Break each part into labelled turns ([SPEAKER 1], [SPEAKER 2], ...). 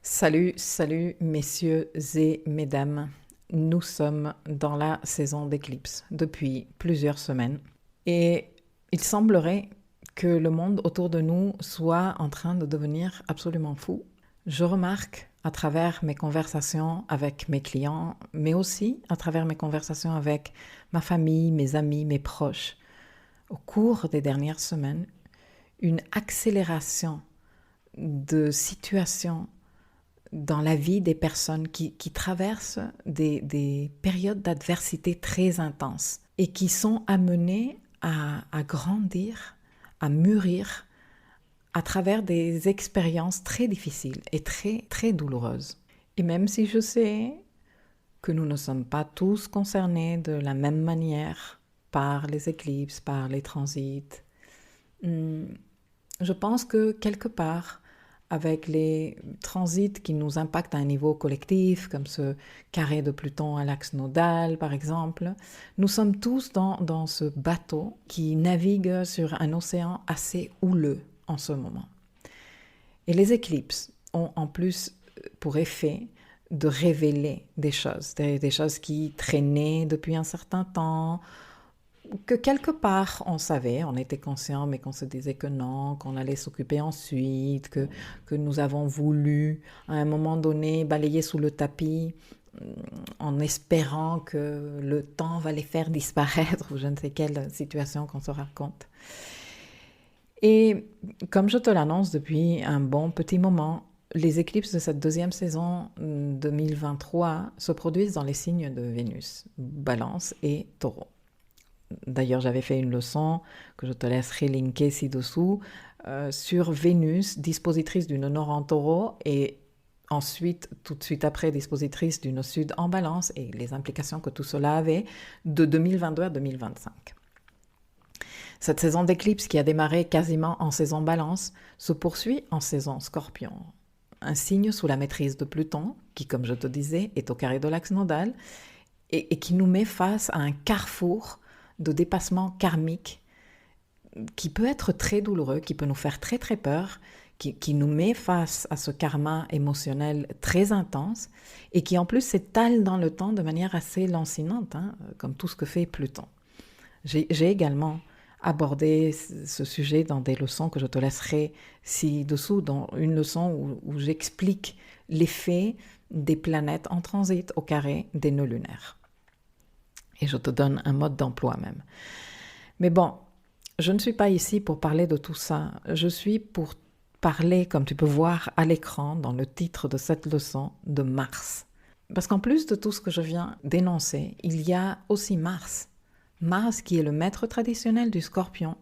[SPEAKER 1] Salut messieurs et mesdames. Nous sommes dans la saison d'éclipse depuis plusieurs semaines et il semblerait que le monde autour de nous soit en train de devenir absolument fou. Je remarque à travers mes conversations avec mes clients, mais aussi à travers mes conversations avec ma famille, mes amis, mes proches, au cours des dernières semaines, une accélération de situations dans la vie des personnes qui traversent des périodes d'adversité très intenses et qui sont amenées à grandir, à mûrir à travers des expériences très difficiles et très douloureuses. Et même si je sais que nous ne sommes pas tous concernés de la même manière par les éclipses, par les transits, je pense que quelque part, avec les transits qui nous impactent à un niveau collectif, comme ce carré de Pluton à l'axe nodal par exemple, nous sommes tous dans ce bateau qui navigue sur un océan assez houleux en ce moment. Et les éclipses ont en plus pour effet de révéler des choses qui traînaient depuis un certain temps, que quelque part on savait, on était conscient, mais qu'on se disait que non, qu'on allait s'occuper ensuite, que nous avons voulu à un moment donné balayer sous le tapis en espérant que le temps va les faire disparaître ou je ne sais quelle situation qu'on se raconte. Et comme je te l'annonce depuis un bon petit moment, les éclipses de cette deuxième saison 2023 se produisent dans les signes de Vénus, Balance et Taureau. D'ailleurs, j'avais fait une leçon que je te laisserai linker ci-dessous sur Vénus, dispositrice du nœud nord en Taureau et ensuite, tout de suite après, dispositrice du nœud sud en Balance et les implications que tout cela avait de 2022 à 2025. Cette saison d'éclipse qui a démarré quasiment en saison Balance se poursuit en saison Scorpion, un signe sous la maîtrise de Pluton qui, comme je te disais, est au carré de l'axe nodal et qui nous met face à un carrefour de dépassement karmique qui peut être très douloureux, qui peut nous faire très peur, qui nous met face à ce karma émotionnel très intense et qui en plus s'étale dans le temps de manière assez lancinante, comme tout ce que fait Pluton. J'ai également abordé ce sujet dans des leçons que je te laisserai ci-dessous, dans une leçon où j'explique l'effet des planètes en transit au carré des nœuds lunaires. Et je te donne un mode d'emploi même. Mais bon, je ne suis pas ici pour parler de tout ça. Je suis pour parler, comme tu peux voir à l'écran, dans le titre de cette leçon, de Mars. Parce qu'en plus de tout ce que je viens d'énoncer, il y a aussi Mars. Mars qui est le maître traditionnel du Scorpion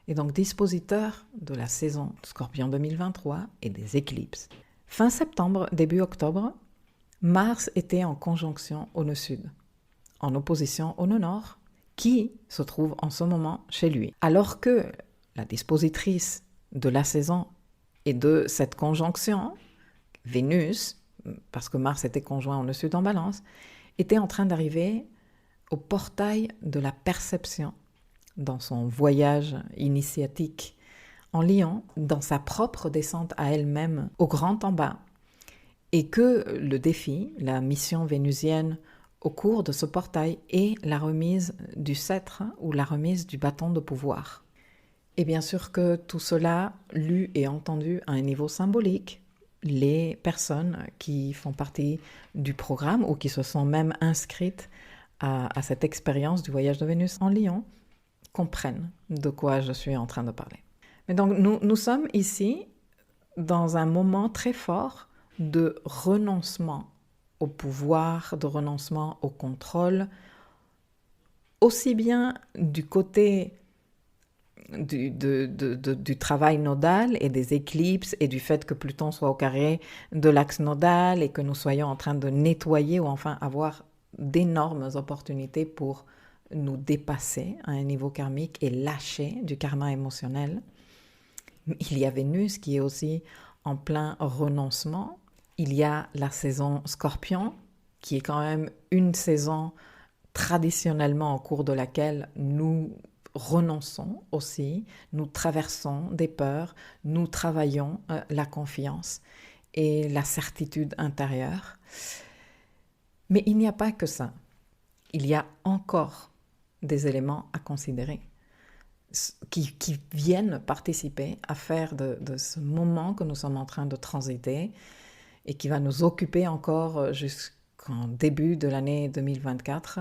[SPEAKER 1] et donc dispositeur de la saison Scorpion 2023 et des éclipses. Fin septembre, début octobre, Mars était en conjonction au nœud sud, en opposition au nœud nord, qui se trouve en ce moment chez lui. Alors que la dispositrice de la saison et de cette conjonction, Vénus, parce que Mars était conjoint au nœud sud en Balance, était en train d'arriver au portail de la perception dans son voyage initiatique en Lion, dans sa propre descente à elle-même au grand en bas, et que le défi, la mission vénusienne au cours de ce portail est la remise du sceptre ou la remise du bâton de pouvoir. Et bien sûr que tout cela, lu et entendu à un niveau symbolique, les personnes qui font partie du programme ou qui se sont même inscrites à cette expérience du voyage de Vénus en Lion comprennent de quoi je suis en train de parler. Mais donc nous sommes ici dans un moment très fort de renoncement au pouvoir, de renoncement au contrôle, aussi bien du côté du travail nodal et des éclipses et du fait que Pluton soit au carré de l'axe nodal et que nous soyons en train de nettoyer ou enfin avoir d'énormes opportunités pour nous dépasser à un niveau karmique et lâcher du karma émotionnel. Il y a Vénus qui est aussi en plein renoncement. Il y a la saison Scorpion, qui est quand même une saison traditionnellement au cours de laquelle nous renonçons aussi, nous traversons des peurs, nous travaillons la confiance. et la certitude intérieure. Mais il n'y a pas que ça. Il y a encore des éléments à considérer qui viennent participer à faire de ce moment que nous sommes en train de transiter et qui va nous occuper encore jusqu'en début de l'année 2024,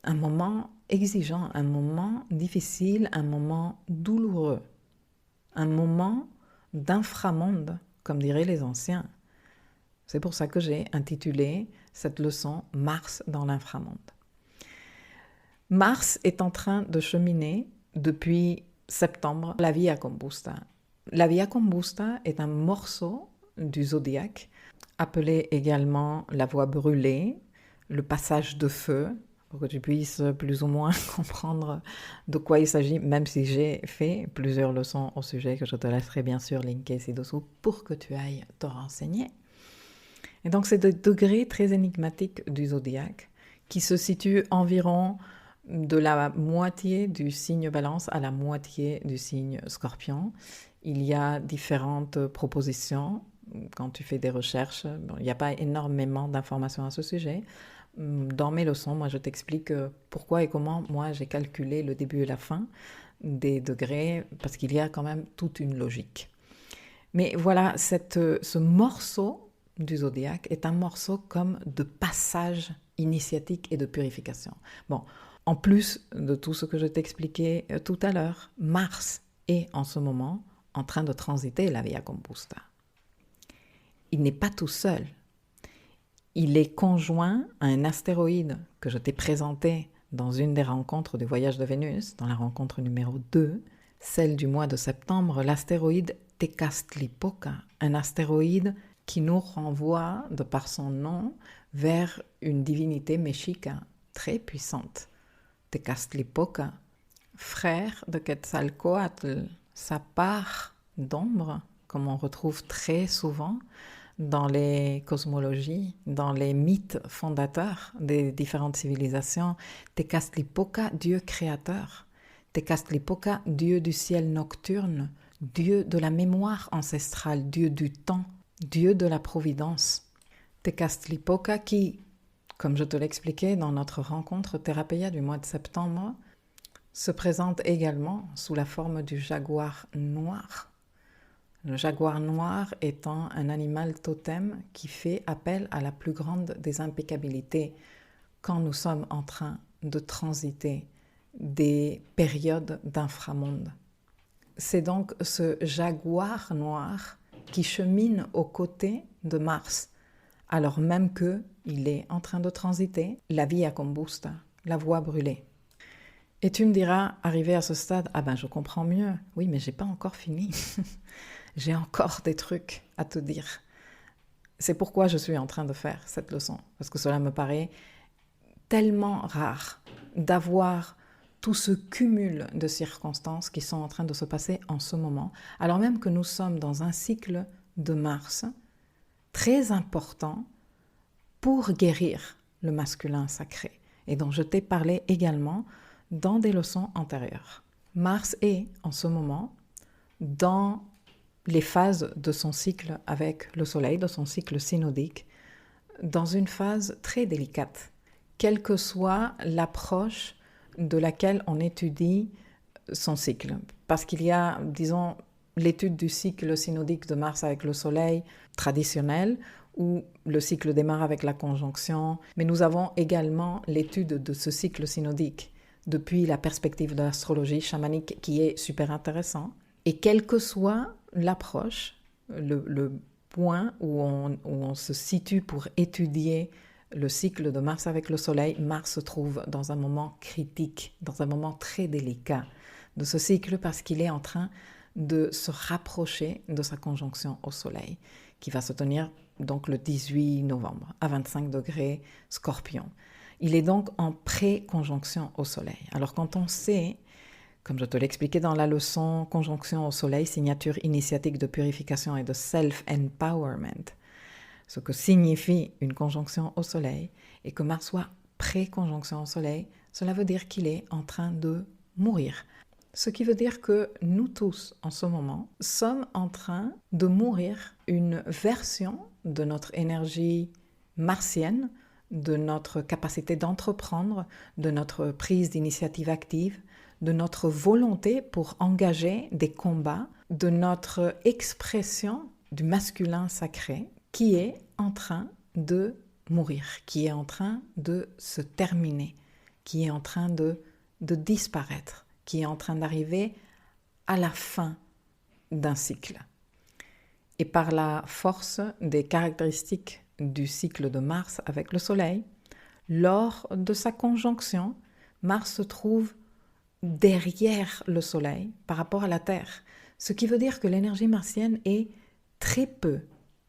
[SPEAKER 1] un moment exigeant, un moment difficile, un moment douloureux, un moment d'inframonde, comme diraient les anciens. C'est pour ça que j'ai intitulé cette leçon « Mars dans l'inframonde ». Mars est en train de cheminer depuis septembre la Via Combusta. La Via Combusta est un morceau du zodiaque, appelé également la voie brûlée, le passage de feu, pour que tu puisses plus ou moins comprendre de quoi il s'agit, même si j'ai fait plusieurs leçons au sujet que je te laisserai bien sûr linker ci-dessous pour que tu ailles te renseigner. Et donc c'est des degrés très énigmatiques du zodiaque qui se situent environ de la moitié du signe Balance à la moitié du signe Scorpion. Il y a différentes propositions quand tu fais des recherches. Bon, il n'y a pas énormément d'informations à ce sujet. Dans mes leçons, moi, je t'explique pourquoi et comment moi j'ai calculé le début et la fin des degrés, parce qu'il y a quand même toute une logique. Mais voilà, ce morceau du zodiaque est un morceau comme de passage initiatique et de purification. Bon, en plus de tout ce que je t'expliquais tout à l'heure, Mars est en ce moment en train de transiter la Via Combusta. Il n'est pas tout seul. Il est conjoint à un astéroïde que je t'ai présenté dans une des rencontres du voyage de Vénus, dans la rencontre numéro 2, celle du mois de septembre, l'astéroïde Tecastlipoca, un astéroïde qui nous renvoie, de par son nom, vers une divinité mexica très puissante. Tecastlipoca, frère de Quetzalcoatl, sa part d'ombre, comme on retrouve très souvent dans les cosmologies, dans les mythes fondateurs des différentes civilisations. Tecastlipoca, Dieu créateur. Tecastlipoca, Dieu du ciel nocturne, Dieu de la mémoire ancestrale, Dieu du temps, Dieu de la providence. Tecastlipoca qui, comme je te l'expliquais dans notre rencontre Thérapéia du mois de septembre, se présente également sous la forme du jaguar noir. Le jaguar noir étant un animal totem qui fait appel à la plus grande des impeccabilités quand nous sommes en train de transiter des périodes d'inframonde. C'est donc ce jaguar noir qui chemine aux côtés de Mars, alors même qu'il est en train de transiter la Via Combusta, la voie brûlée. Et tu me diras, arrivé à ce stade, ah ben je comprends mieux. Oui, mais j'ai pas encore fini. J'ai encore des trucs à te dire. C'est pourquoi je suis en train de faire cette leçon, parce que cela me paraît tellement rare d'avoir tout ce cumul de circonstances qui sont en train de se passer en ce moment, alors même que nous sommes dans un cycle de Mars très important pour guérir le masculin sacré, et dont je t'ai parlé également dans des leçons antérieures. Mars est en ce moment dans les phases de son cycle avec le Soleil, de son cycle synodique, dans une phase très délicate, quelle que soit l'approche de laquelle on étudie son cycle. Parce qu'il y a, disons, l'étude du cycle synodique de Mars avec le Soleil traditionnel, où le cycle démarre avec la conjonction, mais nous avons également l'étude de ce cycle synodique depuis la perspective de l'astrologie chamanique qui est super intéressant. Et quelle que soit l'approche, le point où on se situe pour étudier le cycle de Mars avec le Soleil, Mars se trouve dans un moment critique, dans un moment très délicat de ce cycle parce qu'il est en train de se rapprocher de sa conjonction au Soleil, qui va se tenir donc le 18 novembre à 25 degrés Scorpion. Il est donc en pré-conjonction au Soleil. Alors quand on sait, comme je te l'expliquais dans la leçon Conjonction au Soleil, signature initiatique de purification et de self-empowerment, ce que signifie une conjonction au Soleil, et que Mars soit pré-conjonction au Soleil, cela veut dire qu'il est en train de mourir. Ce qui veut dire que nous tous, en ce moment, sommes en train de mourir une version de notre énergie martienne, de notre capacité d'entreprendre, de notre prise d'initiative active, de notre volonté pour engager des combats, de notre expression du masculin sacré qui est en train de mourir, qui est en train de se terminer, qui est en train de disparaître, qui est en train d'arriver à la fin d'un cycle. Et par la force des caractéristiques du cycle de Mars avec le Soleil, lors de sa conjonction, Mars se trouve derrière le Soleil par rapport à la Terre, ce qui veut dire que l'énergie martienne est très peu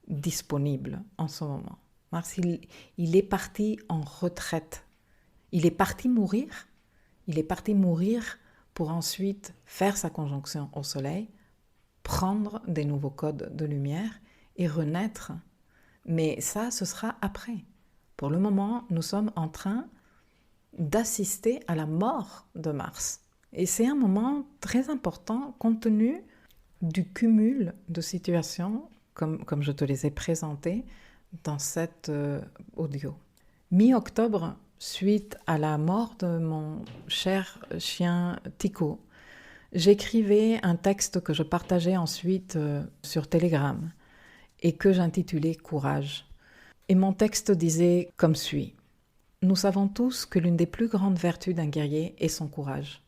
[SPEAKER 1] disponible en ce moment. Mars, il est parti en retraite. Il est parti mourir. Il est parti mourir pour ensuite faire sa conjonction au Soleil, prendre des nouveaux codes de lumière et renaître. Mais ça, ce sera après. Pour le moment, nous sommes en train d'assister à la mort de Mars. Et c'est un moment très important compte tenu du cumul de situations comme je te les ai présentées dans cet audio. Mi-octobre, suite à la mort de mon cher chien Tico, j'écrivais un texte que je partageais ensuite sur Telegram et que j'intitulais « Courage ». Et mon texte disait comme suit. « Nous savons tous que l'une des plus grandes vertus d'un guerrier est son courage.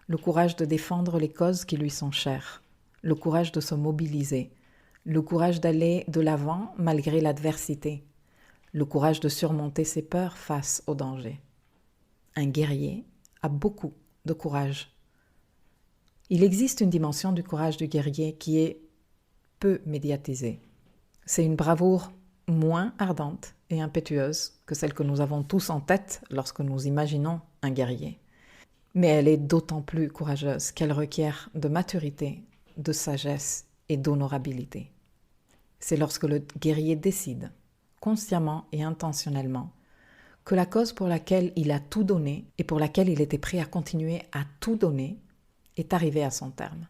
[SPEAKER 1] Le courage de défendre les causes qui lui sont chères, le courage de se mobiliser, le courage d'aller de l'avant malgré l'adversité, le courage de surmonter ses peurs face au danger. Un guerrier a beaucoup de courage. Il existe une dimension du courage du guerrier qui est peu médiatisée. C'est une bravoure moins ardente et impétueuse que celle que nous avons tous en tête lorsque nous imaginons un guerrier. Mais elle est d'autant plus courageuse qu'elle requiert de maturité, de sagesse et d'honorabilité. C'est lorsque le guerrier décide, consciemment et intentionnellement, que la cause pour laquelle il a tout donné et pour laquelle il était prêt à continuer à tout donner est arrivée à son terme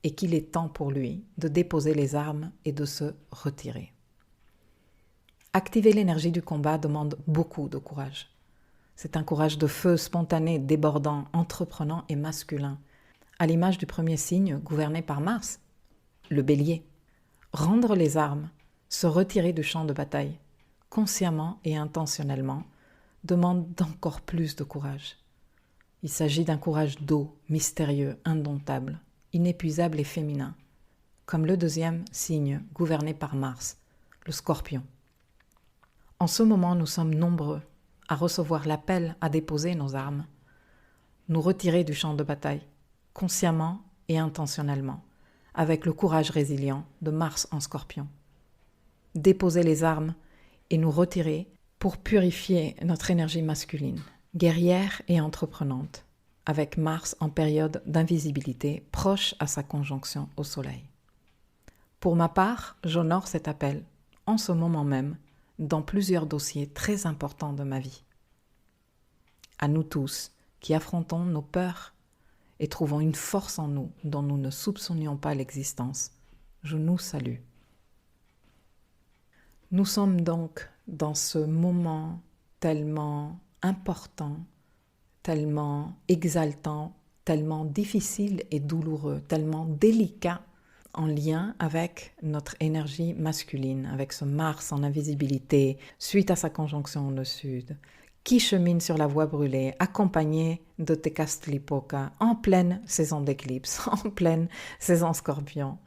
[SPEAKER 1] et qu'il est temps pour lui de déposer les armes et de se retirer. Activer l'énergie du combat demande beaucoup de courage. C'est un courage de feu spontané, débordant, entreprenant et masculin, à l'image du premier signe gouverné par Mars, le Bélier. Rendre les armes, se retirer du champ de bataille, consciemment et intentionnellement, demande d'encore plus de courage. Il s'agit d'un courage d'eau, mystérieux, indomptable, inépuisable et féminin, comme le deuxième signe gouverné par Mars, le Scorpion. En ce moment, nous sommes nombreux à recevoir l'appel à déposer nos armes, nous retirer du champ de bataille, consciemment et intentionnellement, avec le courage résilient de Mars en Scorpion. Déposer les armes et nous retirer pour purifier notre énergie masculine, guerrière et entreprenante, avec Mars en période d'invisibilité proche à sa conjonction au Soleil. Pour ma part, j'honore cet appel, en ce moment même, dans plusieurs dossiers très importants de ma vie. À nous tous qui affrontons nos peurs et trouvons une force en nous dont nous ne soupçonnions pas l'existence, je nous salue. Nous sommes donc dans ce moment tellement important, tellement exaltant, tellement difficile et douloureux, tellement délicat en lien avec notre énergie masculine, avec ce Mars en invisibilité, suite à sa conjonction au sud, qui chemine sur la voie brûlée, accompagné de Tecastlipoca, en pleine saison d'éclipse, en pleine saison Scorpion.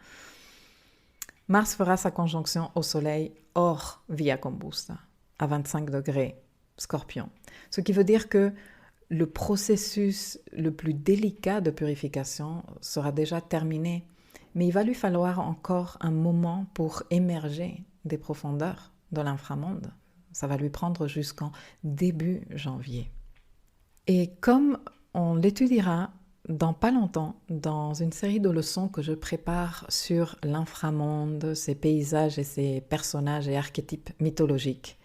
[SPEAKER 1] Mars fera sa conjonction au Soleil hors Via Combusta, à 25 degrés, Scorpion. Ce qui veut dire que le processus le plus délicat de purification sera déjà terminé, mais il va lui falloir encore un moment pour émerger des profondeurs de l'inframonde. Ça va lui prendre jusqu'en début janvier. Et comme on l'étudiera dans pas longtemps, dans une série de leçons que je prépare sur l'inframonde, ses paysages et ses personnages et archétypes mythologiques,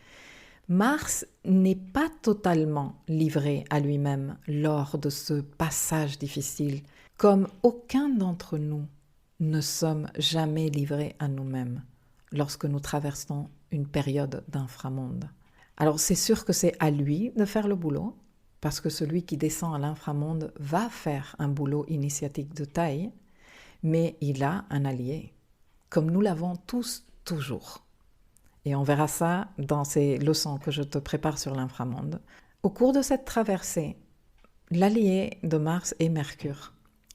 [SPEAKER 1] Mars n'est pas totalement livré à lui-même lors de ce passage difficile comme aucun d'entre nous ne sommes jamais livrés à nous-mêmes lorsque nous traversons une période d'inframonde. Alors c'est sûr que c'est à lui de faire le boulot, parce que celui qui descend à l'inframonde va faire un boulot initiatique de taille, mais il a un allié, comme nous l'avons tous toujours. Et on verra ça dans ces leçons que je te prépare sur l'inframonde. Au cours de cette traversée, l'allié de Mars est Mercure.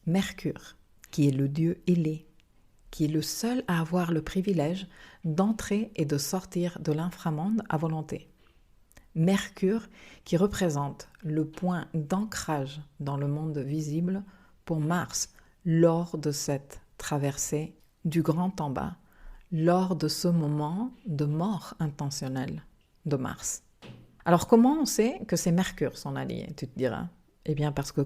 [SPEAKER 1] Mercure, qui est le dieu ailé, qui est le seul à avoir le privilège d'entrer et de sortir de l'inframonde à volonté. Mercure, qui représente le point d'ancrage dans le monde visible pour Mars lors de cette traversée du grand en bas, lors de ce moment de mort intentionnelle de Mars. Alors comment on sait que c'est Mercure son allié, tu te diras? Eh bien parce que,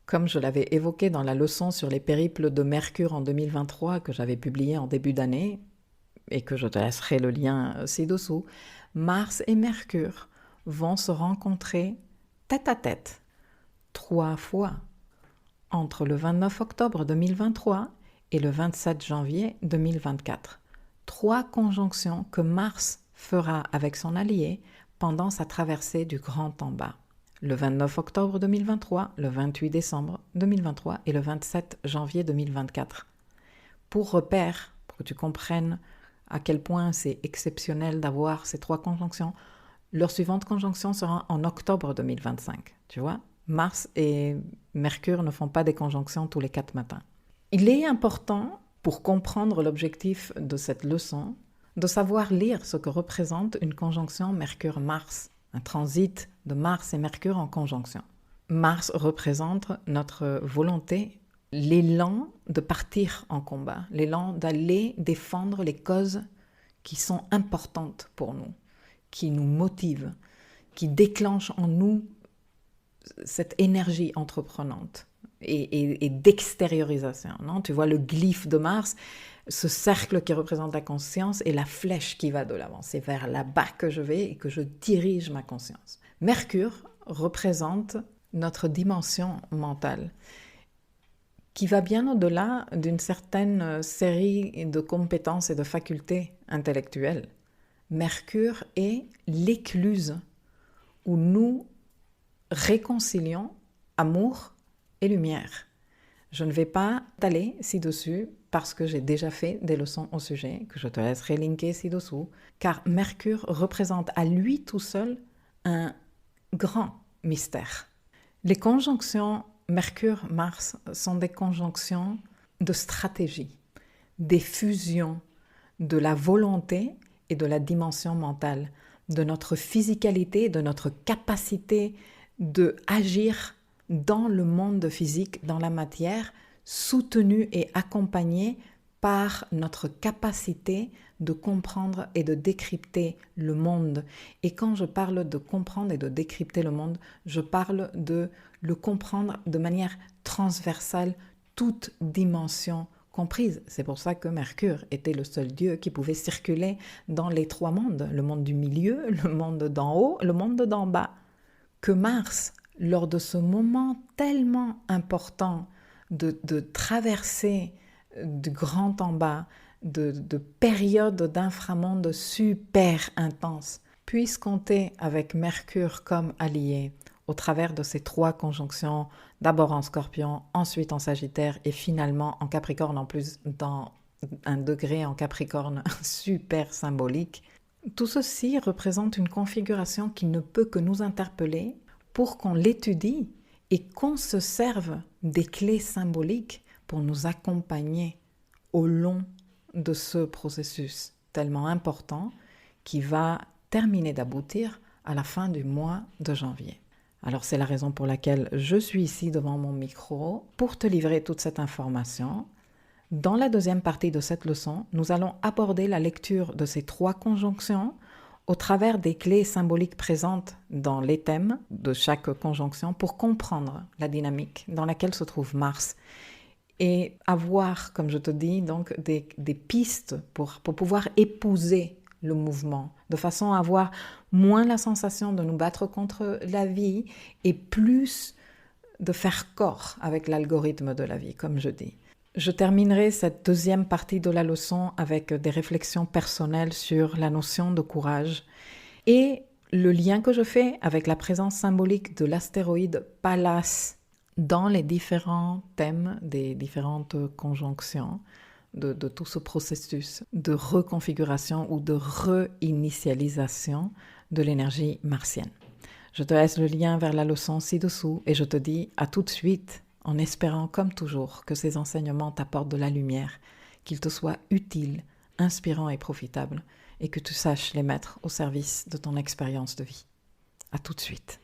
[SPEAKER 1] comme je l'avais évoqué dans la leçon sur les périples de Mercure en 2023 que j'avais publiée en début d'année, et que je te laisserai le lien ci-dessous, Mars et Mercure vont se rencontrer tête à tête 3 fois entre le 29 octobre 2023 et le 27 janvier 2024. 3 conjonctions que Mars fera avec son allié pendant sa traversée du grand en bas. Le 29 octobre 2023, le 28 décembre 2023 et le 27 janvier 2024. Pour repère, pour que tu comprennes à quel point c'est exceptionnel d'avoir ces 3 conjonctions, leur suivante conjonction sera en octobre 2025. Tu vois, Mars et Mercure ne font pas des conjonctions tous les 4 matins. Il est important, pour comprendre l'objectif de cette leçon, de savoir lire ce que représente une conjonction Mercure-Mars, un transit de Mars et Mercure en conjonction. Mars représente notre volonté, l'élan de partir en combat, l'élan d'aller défendre les causes qui sont importantes pour nous, qui nous motivent, qui déclenchent en nous cette énergie entreprenante et d'extériorisation. Non, tu vois le glyphe de Mars, ce cercle qui représente la conscience et la flèche qui va de l'avant. C'est vers là-bas que je vais et que je dirige ma conscience. Mercure représente notre dimension mentale, qui va bien au-delà d'une certaine série de compétences et de facultés intellectuelles. Mercure est l'écluse où nous réconcilions amour et lumière. Je ne vais pas t'aller ci-dessus parce que j'ai déjà fait des leçons au sujet, que je te laisserai linker ci-dessous, car Mercure représente à lui tout seul un grand mystère. Les conjonctions Mercure-Mars sont des conjonctions de stratégie, des fusions de la volonté et de la dimension mentale, de notre physicalité, de notre capacité de agir dans le monde physique, dans la matière, soutenu et accompagné par notre capacité de comprendre et de décrypter le monde. Et quand je parle de comprendre et de décrypter le monde, je parle de le comprendre de manière transversale, toute dimension comprise. C'est pour ça que Mercure était le seul dieu qui pouvait circuler dans les 3 mondes, le monde du milieu, le monde d'en haut, le monde d'en bas. Que Mars, lors de ce moment tellement important de traversée du grand en bas, de période d'inframonde super intense, puisse compter avec Mercure comme allié au travers de ces 3 conjonctions, d'abord en Scorpion, ensuite en Sagittaire et finalement en Capricorne, en plus dans un degré en Capricorne super symbolique. Tout ceci représente une configuration qui ne peut que nous interpeller pour qu'on l'étudie et qu'on se serve des clés symboliques pour nous accompagner au long de ce processus tellement important qui va terminer d'aboutir à la fin du mois de janvier. Alors c'est la raison pour laquelle je suis ici devant mon micro pour te livrer toute cette information. Dans la deuxième partie de cette leçon, nous allons aborder la lecture de ces 3 conjonctions au travers des clés symboliques présentes dans les thèmes de chaque conjonction pour comprendre la dynamique dans laquelle se trouve Mars et avoir, comme je te dis, donc des pistes pour pouvoir épouser le mouvement, de façon à avoir moins la sensation de nous battre contre la vie et plus de faire corps avec l'algorithme de la vie, comme je dis. Je terminerai cette deuxième partie de la leçon avec des réflexions personnelles sur la notion de courage et le lien que je fais avec la présence symbolique de l'astéroïde Pallas dans les différents thèmes des différentes conjonctions de tout ce processus de reconfiguration ou de réinitialisation de l'énergie martienne. Je te laisse le lien vers la leçon ci-dessous et je te dis à tout de suite en espérant comme toujours que ces enseignements t'apportent de la lumière, qu'ils te soient utiles, inspirants et profitables et que tu saches les mettre au service de ton expérience de vie. À tout de suite.